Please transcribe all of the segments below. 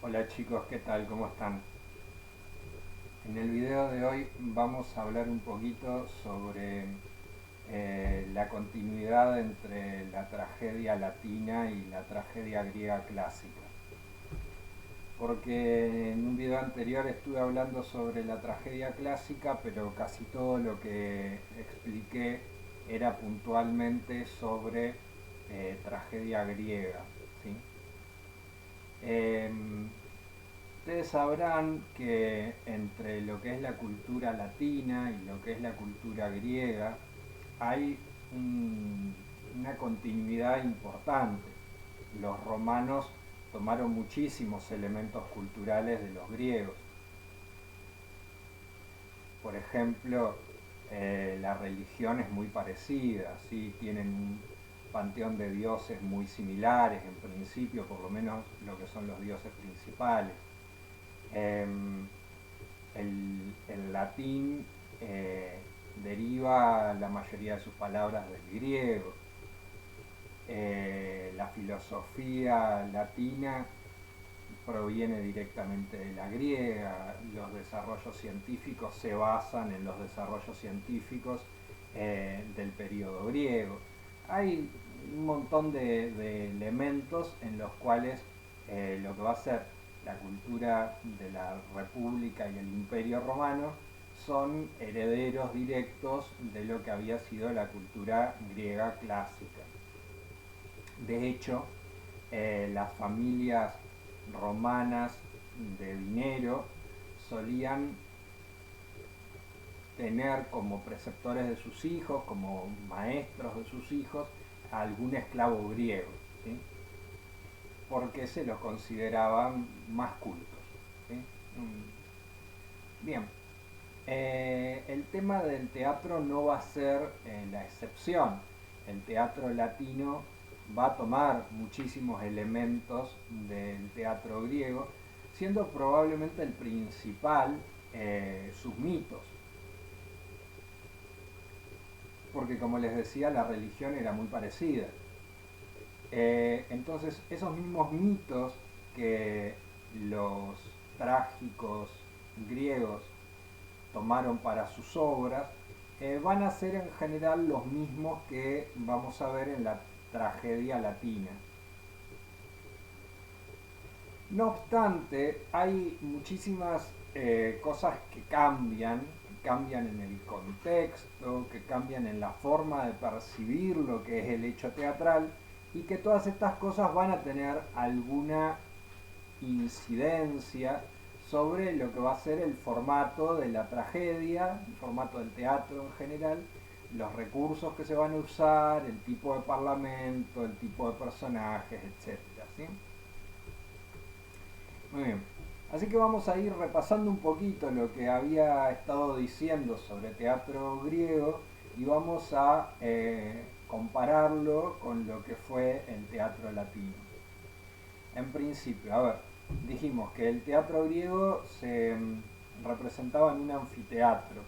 Hola chicos, ¿qué tal? ¿Cómo están? En el video de hoy vamos a hablar un poquito sobre la continuidad entre la tragedia latina y la tragedia griega clásica. Porque en un video anterior estuve hablando sobre la tragedia clásica, pero casi todo lo que expliqué era puntualmente sobre tragedia griega. ¿Sí? Em, Ustedes sabrán que entre lo que es la cultura latina y lo que es la cultura griega hay una continuidad importante. Los romanos tomaron muchísimos elementos culturales de los griegos. Por ejemplo, la religión es muy parecida, ¿sí? Tienen un panteón de dioses muy similares en principio, por lo menos lo que son los dioses principales. Em, el latín deriva la mayoría de sus palabras del griego. La filosofía latina proviene directamente de la griega. Los desarrollos científicos se basan en los desarrollos científicos del periodo griego. Hay un montón de elementos en los cuales lo que va a ser la cultura de la República y el Imperio Romano son herederos directos de lo que había sido la cultura griega clásica. De hecho, las familias romanas de dinero solían tener como preceptores de sus hijos, como maestros de sus hijos, a algún esclavo griego, ¿sí? Porque se los consideraban más cultos. ¿Sí? Bien, el tema del teatro no va a ser la excepción. El teatro latino va a tomar muchísimos elementos del teatro griego, siendo probablemente el principal sus mitos. Porque como les decía, la religión era muy parecida. Entonces, esos mismos mitos que los trágicos griegos tomaron para sus obras, van a ser en general los mismos que vamos a ver en la tragedia latina. No obstante, hay muchísimas cosas que cambian en el contexto, que cambian en la forma de percibir lo que es el hecho teatral y que todas estas cosas van a tener alguna incidencia sobre lo que va a ser el formato de la tragedia, el formato del teatro en general, los recursos que se van a usar, el tipo de parlamento, el tipo de personajes, etcétera, ¿sí? Muy bien. Así que vamos a ir repasando un poquito lo que había estado diciendo sobre teatro griego y vamos a compararlo con lo que fue el teatro latino. En principio, a ver, dijimos que el teatro griego se representaba en un anfiteatro,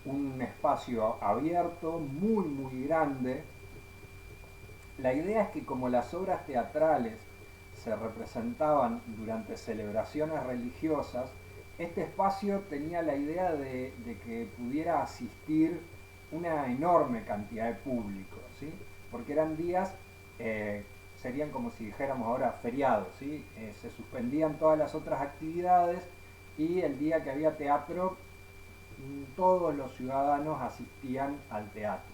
un espacio abierto, muy grande. La idea es que como las obras teatrales se representaban durante celebraciones religiosas, este espacio tenía la idea de que pudiera asistir una enorme cantidad de público, ¿sí? Porque eran días, eh, serían como si dijéramos ahora feriados, ¿sí? Se suspendían todas las otras actividades y el día que había teatro, todos los ciudadanos asistían al teatro.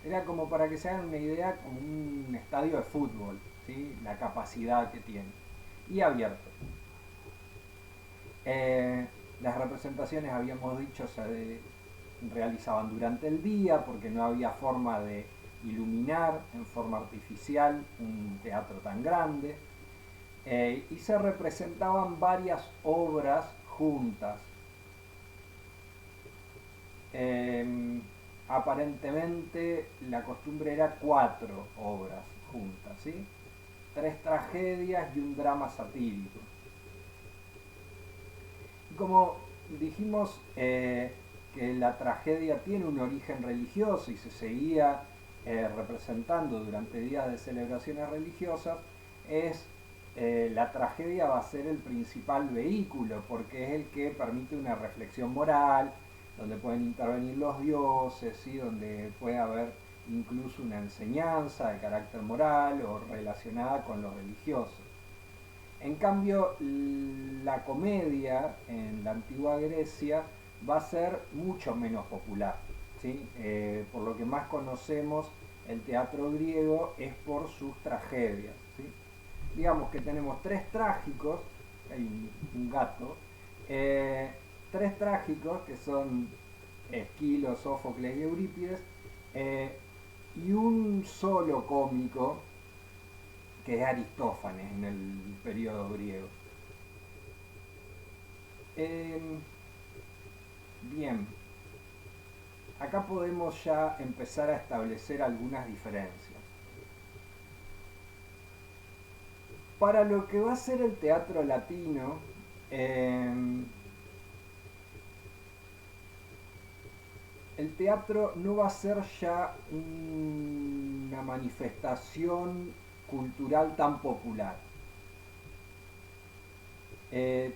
Era como para que se hagan una idea, como un estadio de fútbol, ¿sí? La capacidad que tiene. Y abierto. Eh, las representaciones, habíamos dicho, se realizaban durante el día porque no había forma de iluminar en forma artificial un teatro tan grande. Y se representaban varias obras juntas. Eh, Aparentemente la costumbre era cuatro obras juntas, ¿sí? Tres tragedias y un drama satírico. Y como dijimos que la tragedia tiene un origen religioso y se seguía representando durante días de celebraciones religiosas, es la tragedia va a ser el principal vehículo, porque es el que permite una reflexión moral, donde pueden intervenir los dioses, ¿sí? Donde puede haber incluso una enseñanza de carácter moral o relacionada con lo religioso. En cambio, la comedia en la antigua Grecia va a ser mucho menos popular, ¿sí? Por lo que más conocemos el teatro griego es por sus tragedias, ¿sí? Digamos que tenemos tres trágicos, hay un gato, eh, tres trágicos que son Esquilo, Sófocles y Eurípides, eh, y un solo cómico que es Aristófanes en el periodo griego. Eh, Bien, acá podemos ya empezar a establecer algunas diferencias. Para lo que va a ser el teatro latino, eh, el teatro no va a ser ya una manifestación cultural tan popular.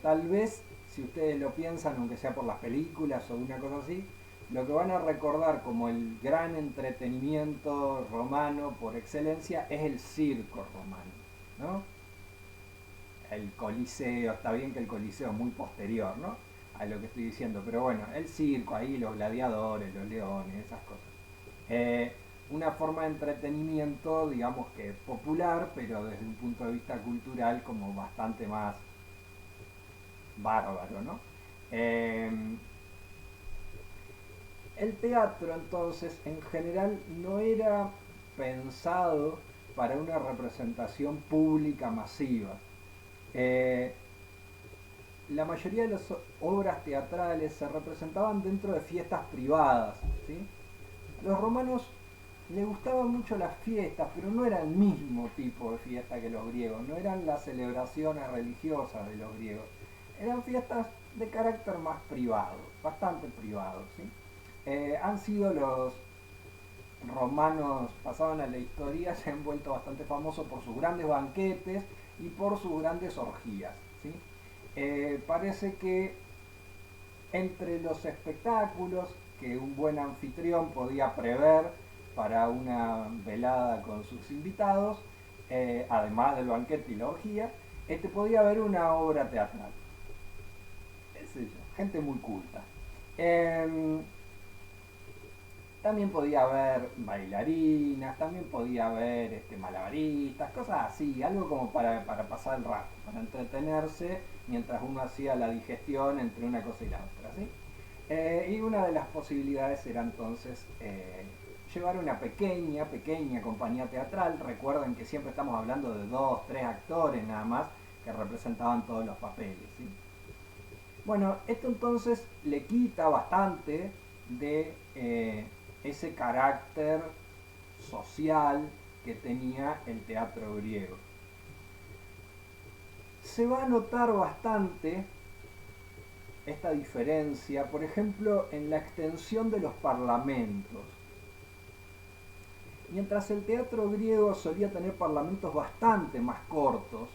Tal vez, si ustedes lo piensan, aunque sea por las películas o una cosa así, lo que van a recordar como el gran entretenimiento romano por excelencia es el circo romano, ¿no? El Coliseo, está bien que el Coliseo es muy posterior, ¿no? A lo que estoy diciendo, pero bueno, el circo, ahí los gladiadores, los leones, esas cosas. Eh, una forma de entretenimiento, digamos que popular, pero desde un punto de vista cultural como bastante más bárbaro, ¿no? Eh, el teatro entonces en general no era pensado para una representación pública masiva. Eh, la mayoría de las obras teatrales se representaban dentro de fiestas privadas, ¿sí? Los romanos les gustaban mucho las fiestas, pero no era el mismo tipo de fiesta que los griegos, no eran las celebraciones religiosas de los griegos, eran fiestas de carácter más privado, bastante privado, ¿sí? Han sido los romanos, pasaban a la historia, se han vuelto bastante famosos por sus grandes banquetes y por sus grandes orgías, ¿sí? Parece que entre los espectáculos que un buen anfitrión podía prever para una velada con sus invitados, además del banquete y la orgía, podía haber una obra teatral. Es eso, gente muy culta. Eh, También podía haber bailarinas, también podía haber malabaristas, cosas así, algo como para pasar el rato, para entretenerse mientras uno hacía la digestión entre una cosa y la otra, ¿sí? Y una de las posibilidades era entonces llevar una pequeña compañía teatral. Recuerden que siempre estamos hablando de 2, 3 actores nada más que representaban todos los papeles, ¿sí? Bueno, esto entonces le quita bastante de ese carácter social que tenía el teatro griego. Se va a notar bastante esta diferencia, por ejemplo, en la extensión de los parlamentos. Mientras el teatro griego solía tener parlamentos bastante más cortos,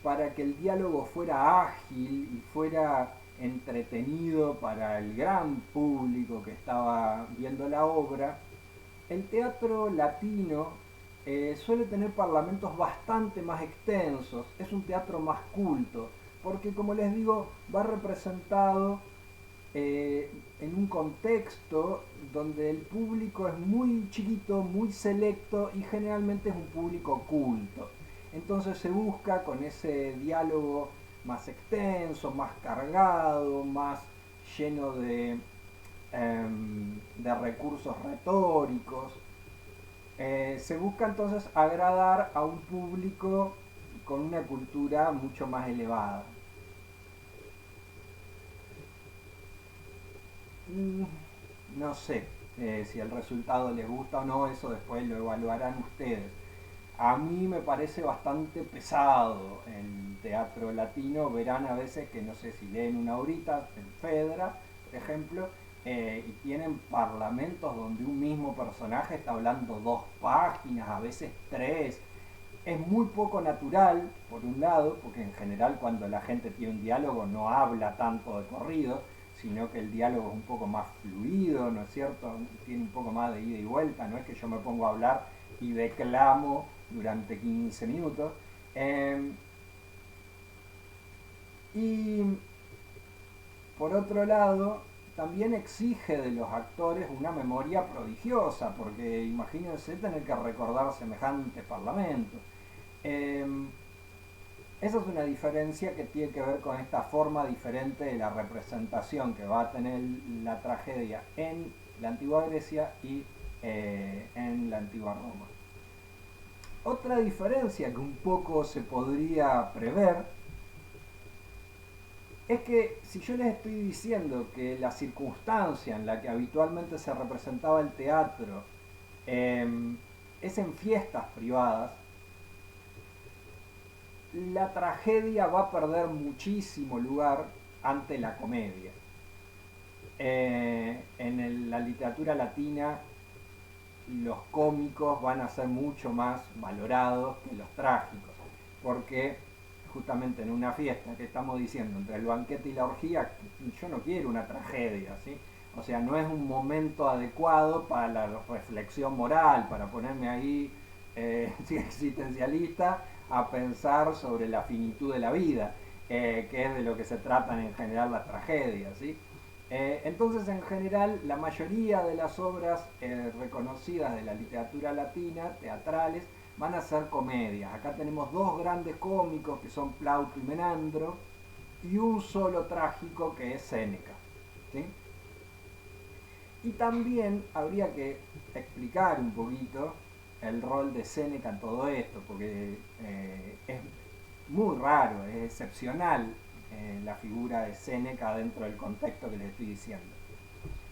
para que el diálogo fuera ágil y fuera entretenido para el gran público que estaba viendo la obra, el teatro latino suele tener parlamentos bastante más extensos, es un teatro más culto, porque como les digo, va representado en un contexto donde el público es muy chiquito, muy selecto y generalmente es un público culto. Entonces se busca con ese diálogo más extenso, más cargado, más lleno de recursos retóricos. Se busca entonces agradar a un público con una cultura mucho más elevada. No sé si el resultado les gusta o no, eso después lo evaluarán ustedes. A mí me parece bastante pesado el teatro latino. Verán a veces que no sé si leen una horita en Fedra, por ejemplo, y tienen parlamentos donde un mismo personaje está hablando 2 páginas, a veces 3. es muy poco natural, por un lado, porque en general cuando la gente tiene un diálogo no habla tanto de corrido, sino que el diálogo es un poco más fluido, ¿no es cierto? Tiene un poco más de ida y vuelta, no es que yo me pongo a hablar y declamo durante 15 minutos. Eh, y por otro lado, también exige de los actores una memoria prodigiosa, porque imagínense tener que recordar semejante parlamento. Eh, Esa es una diferencia que tiene que ver con esta forma diferente de la representación que va a tener la tragedia en la antigua Grecia y en la antigua Roma. Otra diferencia que un poco se podría prever es que si yo les estoy diciendo que la circunstancia en la que habitualmente se representaba el teatro eh, es en fiestas privadas, la tragedia va a perder muchísimo lugar ante la comedia. La literatura latina los cómicos van a ser mucho más valorados que los trágicos, porque justamente en una fiesta que estamos diciendo entre el banquete y la orgía, yo no quiero una tragedia, ¿sí? O sea, no es un momento adecuado para la reflexión moral, para ponerme ahí existencialista a pensar sobre la finitud de la vida, que es de lo que se tratan en general las tragedias, ¿sí? Entonces, en general, la mayoría de las obras reconocidas de la literatura latina, teatrales, van a ser comedias. Acá tenemos dos grandes cómicos que son Plauto y Menandro, y un solo trágico que es Séneca, ¿sí? Y también habría que explicar un poquito el rol de Séneca en todo esto, porque es muy raro, es excepcional la figura de Séneca dentro del contexto que les estoy diciendo.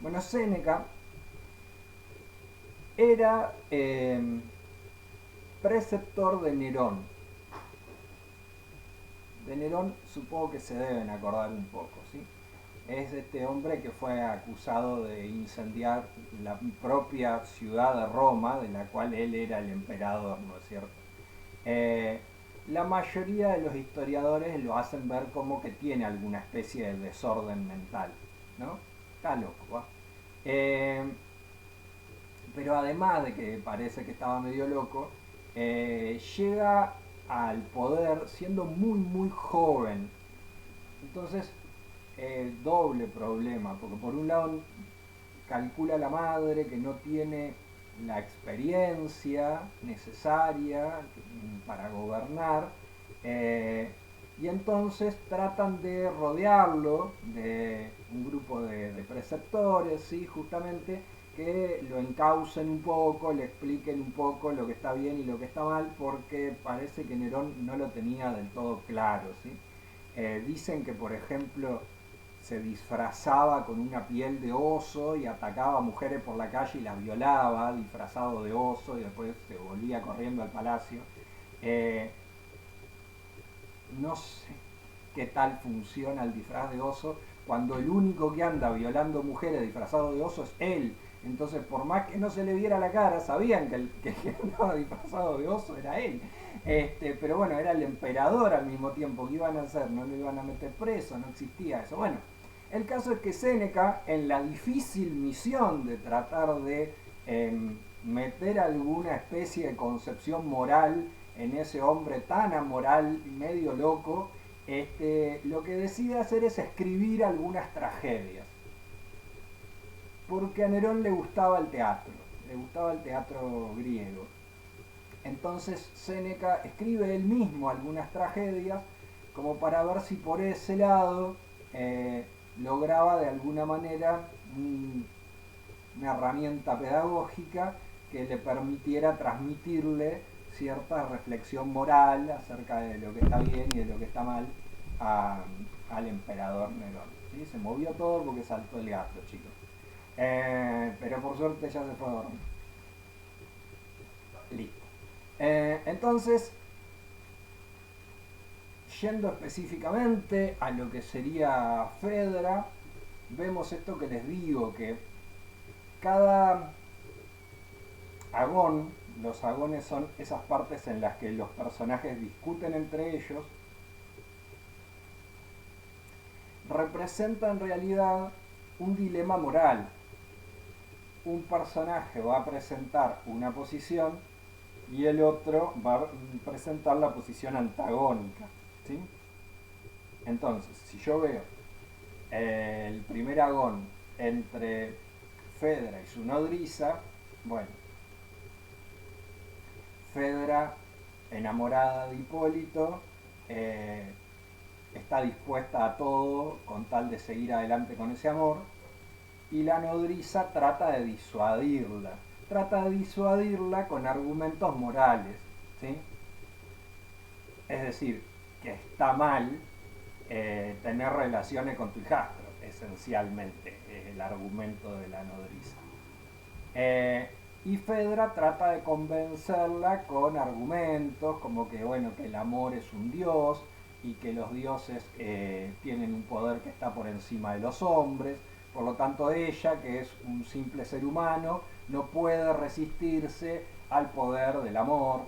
Bueno, Séneca era preceptor de Nerón. De Nerón supongo que se deben acordar un poco, ¿sí? Es este hombre que fue acusado de incendiar la propia ciudad de Roma, de la cual él era el emperador, ¿no es cierto? Eh, la mayoría de los historiadores lo hacen ver como que tiene alguna especie de desorden mental, ¿no? Está loco, ¿va? Eh, pero además de que parece que estaba medio loco, llega al poder siendo muy muy joven. Entonces, doble problema, porque por un lado calcula la madre que no tiene la experiencia necesaria para gobernar, y entonces tratan de rodearlo de un grupo de preceptores, ¿sí? Justamente que lo encaucen un poco, le expliquen un poco lo que está bien y lo que está mal, porque parece que Nerón no lo tenía del todo claro, ¿sí? Dicen que, por ejemplo, se disfrazaba con una piel de oso y atacaba a mujeres por la calle y las violaba disfrazado de oso, y después se volvía corriendo al palacio. Eh, no sé qué tal funciona el disfraz de oso cuando el único que anda violando mujeres disfrazado de oso es él. Entonces, por más que no se le viera la cara, sabían que el que andaba disfrazado de oso era él. Pero bueno, era el emperador al mismo tiempo. ¿Qué iban a hacer? No lo iban a meter preso, no existía eso. Bueno, el caso es que Séneca, en la difícil misión de tratar de meter alguna especie de concepción moral en ese hombre tan amoral y medio loco, lo que decide hacer es escribir algunas tragedias. Porque a Nerón le gustaba el teatro griego. Entonces Séneca escribe él mismo algunas tragedias como para ver si por ese lado lograba de alguna manera una herramienta pedagógica que le permitiera transmitirle cierta reflexión moral acerca de lo que está bien y de lo que está mal al emperador Nerón. ¿Sí? Se movió todo porque saltó el gato, chicos. Pero por suerte ya se fue a dormir. Listo. Entonces, yendo específicamente a lo que sería Fedra, vemos esto que les digo, que cada agón Los agones son esas partes en las que los personajes discuten entre ellos. Representa en realidad un dilema moral. Un personaje va a presentar una posición y el otro va a presentar la posición antagónica, ¿sí? Entonces, si yo veo el primer agón entre Fedra y su nodriza, bueno, Fedra, enamorada de Hipólito, está dispuesta a todo con tal de seguir adelante con ese amor, y la nodriza trata de disuadirla con argumentos morales, ¿sí? Es decir, que está mal tener relaciones con tu hijastro, esencialmente, es el argumento de la nodriza. Y Fedra trata de convencerla con argumentos como que, bueno, que el amor es un dios y que los dioses tienen un poder que está por encima de los hombres. Por lo tanto, ella, que es un simple ser humano, no puede resistirse al poder del amor.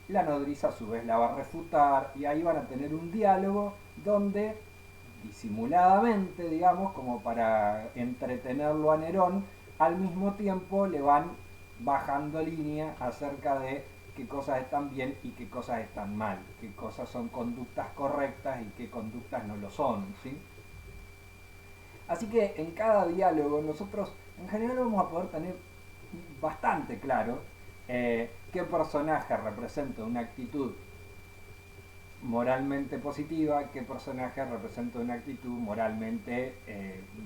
La nodriza a su vez la va a refutar y ahí van a tener un diálogo donde disimuladamente, digamos, como para entretenerlo a Nerón, al mismo tiempo le van bajando línea acerca de qué cosas están bien y qué cosas están mal, qué cosas son conductas correctas y qué conductas no lo son, ¿sí? Así que en cada diálogo nosotros en general vamos a poder tener bastante claro qué personaje representa una actitud moralmente positiva, qué personaje representa una actitud moralmente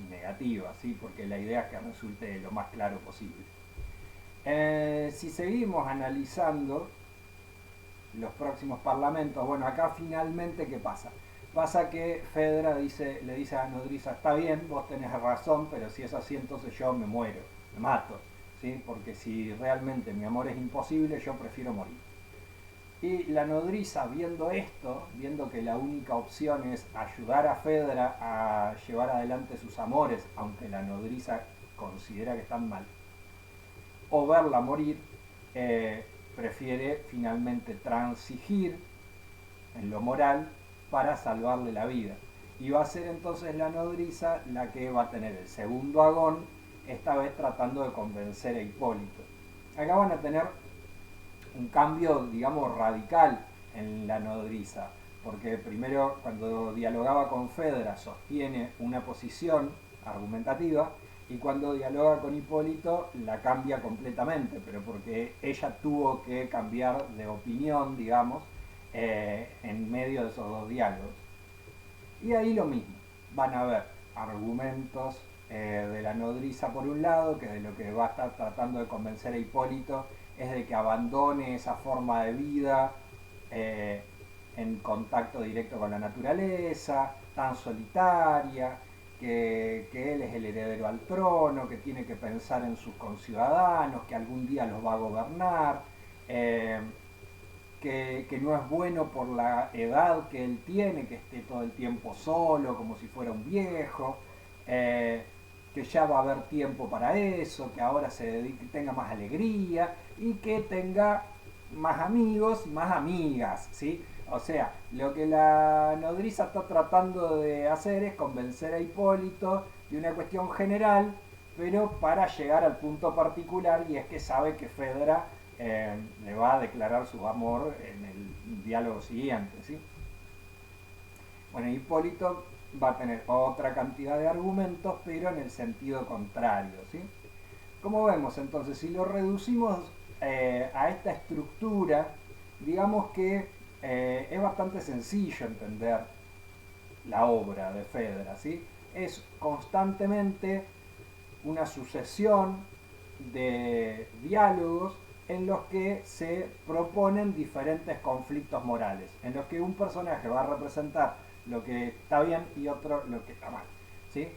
negativa, ¿sí? Porque la idea es que resulte lo más claro posible. Si seguimos analizando los próximos parlamentos, bueno, acá finalmente, ¿qué pasa? Pasa que Fedra le dice a nodriza, está bien, vos tenés razón, pero si es así, entonces yo me muero, me mato, ¿sí? Porque si realmente mi amor es imposible, yo prefiero morir. Y la nodriza, viendo esto, viendo que la única opción es ayudar a Fedra a llevar adelante sus amores, aunque la nodriza considera que están mal, o verla morir, prefiere finalmente transigir en lo moral para salvarle la vida. Y va a ser entonces la nodriza la que va a tener el segundo agón, esta vez tratando de convencer a Hipólito. Acá van a tener un cambio, digamos, radical en la nodriza, porque primero cuando dialogaba con Fedra sostiene una posición argumentativa y cuando dialoga con Hipólito la cambia completamente, pero porque ella tuvo que cambiar de opinión, digamos, en medio de esos dos diálogos. Y ahí lo mismo, van a haber argumentos de la nodriza por un lado, que de lo que va a estar tratando de convencer a Hipólito es de que abandone esa forma de vida en contacto directo con la naturaleza, tan solitaria, que él es el heredero al trono, que tiene que pensar en sus conciudadanos, que algún día los va a gobernar, que no es bueno por la edad que él tiene, que esté todo el tiempo solo, como si fuera un viejo, que ya va a haber tiempo para eso, que ahora tenga más alegría y que tenga más amigos y más amigas, ¿sí? O sea, lo que la nodriza está tratando de hacer es convencer a Hipólito de una cuestión general, pero para llegar al punto particular, y es que sabe que Fedra le va a declarar su amor en el diálogo siguiente, ¿sí? Bueno, Hipólito va a tener otra cantidad de argumentos, pero en el sentido contrario, ¿sí? Como vemos entonces, si lo reducimos a esta estructura, digamos que es bastante sencillo entender la obra de Fedra, ¿sí? Es constantemente una sucesión de diálogos en los que se proponen diferentes conflictos morales, en los que un personaje va a representar lo que está bien y otro lo que está mal, ¿sí?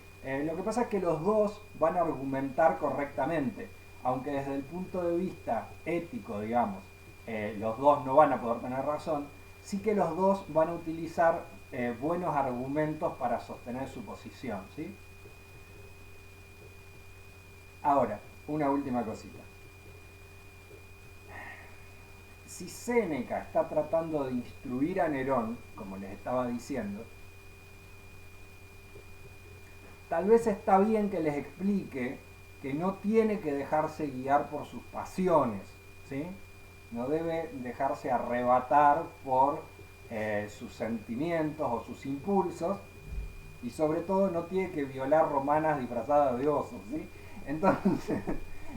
Lo que pasa es que los dos van a argumentar correctamente, aunque desde el punto de vista ético, digamos, los dos no van a poder tener razón, sí que los dos van a utilizar buenos argumentos para sostener su posición, ¿sí? Ahora, una última cosita. si Séneca está tratando de instruir a Nerón, como les estaba diciendo, tal vez está bien que les explique que no tiene que dejarse guiar por sus pasiones, ¿sí? No debe dejarse arrebatar por sus sentimientos o sus impulsos, y sobre todo no tiene que violar romanas disfrazadas de osos, ¿sí? Entonces,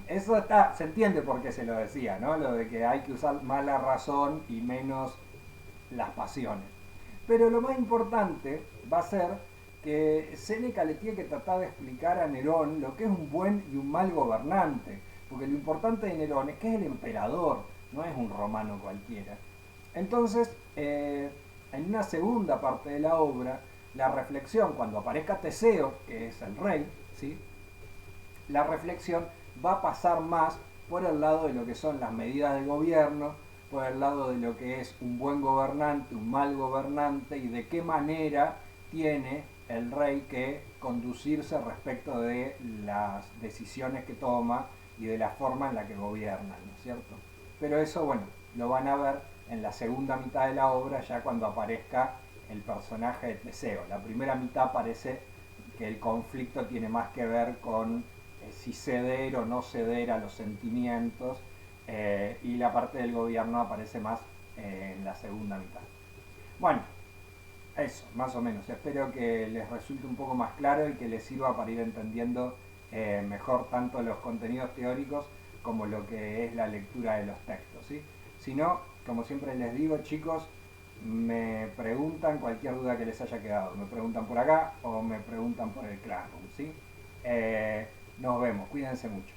eso está, se entiende por qué se lo decía, ¿no? Lo de que hay que usar más la razón y menos las pasiones. Pero lo más importante va a ser que Séneca le tiene que tratar de explicar a Nerón lo que es un buen y un mal gobernante, porque lo importante de Nerón es que es el emperador, no es un romano cualquiera. Entonces, en una segunda parte de la obra, la reflexión, cuando aparezca Teseo, que es el rey, ¿sí? La reflexión va a pasar más por el lado de lo que son las medidas de gobierno, por el lado de lo que es un buen gobernante, un mal gobernante y de qué manera tiene el rey que conducirse respecto de las decisiones que toma y de la forma en la que gobierna, ¿no es cierto? Pero eso, bueno, lo van a ver en la segunda mitad de la obra, ya cuando aparezca el personaje de Teseo. La primera mitad parece que el conflicto tiene más que ver con si ceder o no ceder a los sentimientos, y la parte del gobierno aparece más en la segunda mitad. Bueno, eso, más o menos. Espero que les resulte un poco más claro y que les sirva para ir entendiendo mejor tanto los contenidos teóricos como lo que es la lectura de los textos, ¿sí? Si no, como siempre les digo, chicos, me preguntan cualquier duda que les haya quedado. Me preguntan por acá o me preguntan por el Classroom, ¿sí? Nos vemos, cuídense mucho.